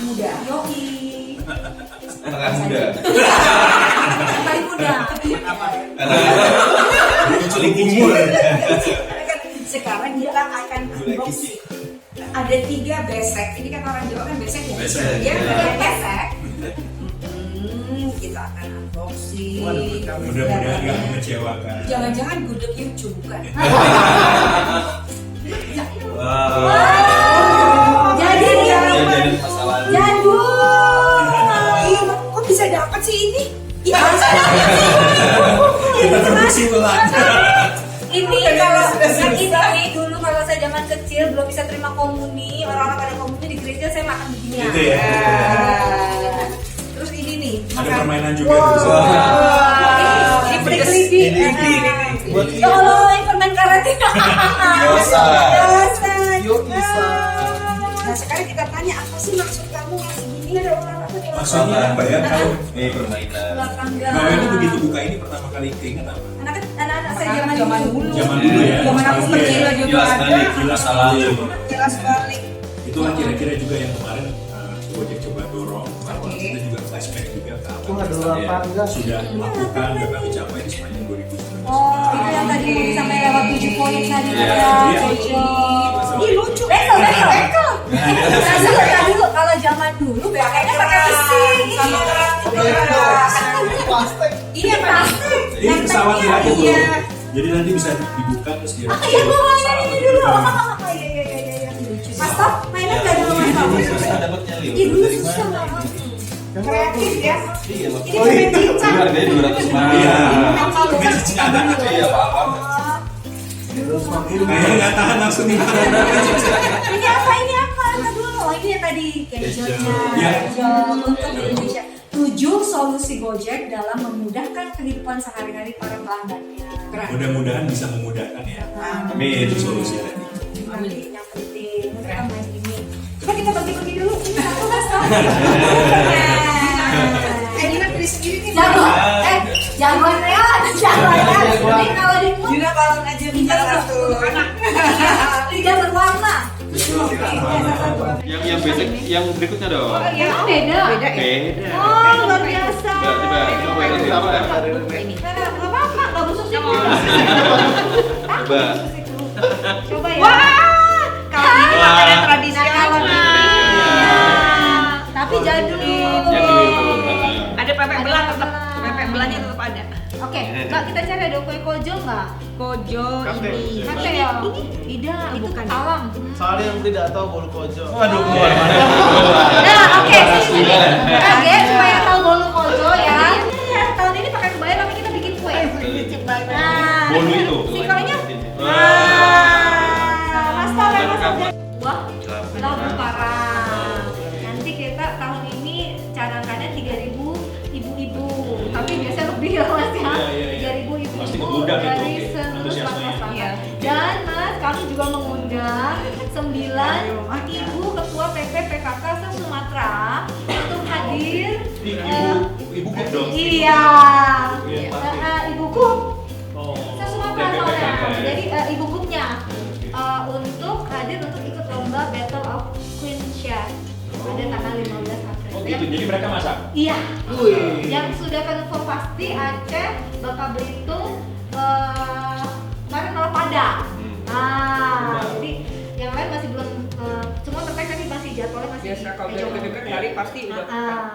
muda. Yoi. Tengah muda. Paling muda. Menculik umur. Sekarang kita akan unboxing. Ada 3 besek. Ini kan orang Jawa kan besek ya. Besek. Dia pakai besek. Kita akan unboxing. Mudah-mudahan nggak mengecewakan. Jangan-jangan gudeg YouTube kan? Jadi ya. Jadi masalah. Jadul. Kok bisa dapat sih ini? Iya bisa dapat sih. Kita produksi ulang. Ini kalau ini dulu kalau saya zaman kecil belum bisa terima komuni, orang-orang pada komuni di gereja saya makan begini. Gitu ya. Terus ini nih. Ada permainan juga. Ini pedas lidi. Ya Allah, ini permen karantina. Dosa. Nah sekarang kita tanya apa sih maksud kamu ngasih gini ada orang apa nih? Maksudnya apa ya? Kalau permainan. Belakangnya. Nah, itu begitu buka ini pertama kali keinget apa? Anak-anak saya zaman dulu. Zaman dulu ya. Zaman aku kecil juga Jelas ada. balik, jelas lalu. Jelas balik. Itu kan kira-kira juga yang kemarin Gojek coba dorong. Bahwa kita juga flashback juga ke apa yang saya sudah lakukan dan kami capai di sepanjang 2019. Oh, itu yang tadi mau sampai lewat 7 poin tadi Iya. ya, cocok. Ih lucu. Bekel. Tadi dulu kalau zaman dulu kayaknya pakai besi. Iya plastik. Ini pesawat ya aja Iya. tuh. Jadi nanti bisa dibuka terus dia. Iya, gua main ini dulu. Iya. Mas Top, mainan nggak dulu Mas Top? Susah dapatnya Leo. Iya dulu susah banget. Kreatif ya. Iya, Ini pemain cincang. harganya 200 Iya. Iya, apa-apa. Kayaknya nggak tahan langsung nih. Ini apa? Ntar dulu. Oh, ini yang tadi gadgetnya. Iya. Gadget untuk Indonesia. 7 solusi Gojek dalam memudahkan kehidupan sehari-hari para pelanggannya. Mudah-mudahan bisa memudahkan ya. Amin. Itu solusi tadi. Yang penting kita main ini. Coba kita bagi-bagi dulu. Ini satu Mas Top. Ini kan beli sendiri nih. Jagoan Real. Ini kalau di Juna balon aja bisa satu. tidak berwarna. Yang basic, yang berikutnya dong. Ya beda. Beda ya. Beda. Oh luar biasa. Coba itu apa ya? Ini. Nggak apa-apa, nggak busuk sih. Coba. Coba ya. Wah, kalau ini makanan tradisional. Tapi jadul. Ada pepek belah tetap. Pepek belahnya tetap ada. Oke, Mbak kita cari ada kue kojo nggak? Kojo ini. Kate ya? Tidak, itu bukan. talam. Soalnya yang tidak tahu bolu kojo. Waduh, Nah, oke. Oke, supaya tahu bolu kojo ya. Tahun ini pakai kebaya tapi kita bikin kue. Nah, Bolu itu. sikonya. Mas Tom, Wah, labu parang. Nanti kita tahun ini cadangkannya 3.000 ibu-ibu. Tapi biasa lebih ya Mas ya. 3.000 ibu-ibu Pasti mengundang itu, dari oke. seluruh Antusiasmenya. Sumatera Iya. Selatan. Dan Mas, kami juga mengundang 9 ibu ketua PP PKK se-Sumatera untuk hadir. Ibu kok dong. Iya. Iya. Ibu Kup Oh. se-Sumatera soalnya. Jadi ibu Kupnya untuk hadir untuk ikut lomba Battle of Queen Chef pada tanggal 15 April. Oh gitu, jadi mereka masak? Iya. Yang sudah confirm pasti Aceh, Bangka Belitung, kemarin malah Padang. Nah, jadi yang lain masih belum. Semua terkait tadi masih jadwalnya masih. Biasa kalau udah deket hari pasti udah. Ah.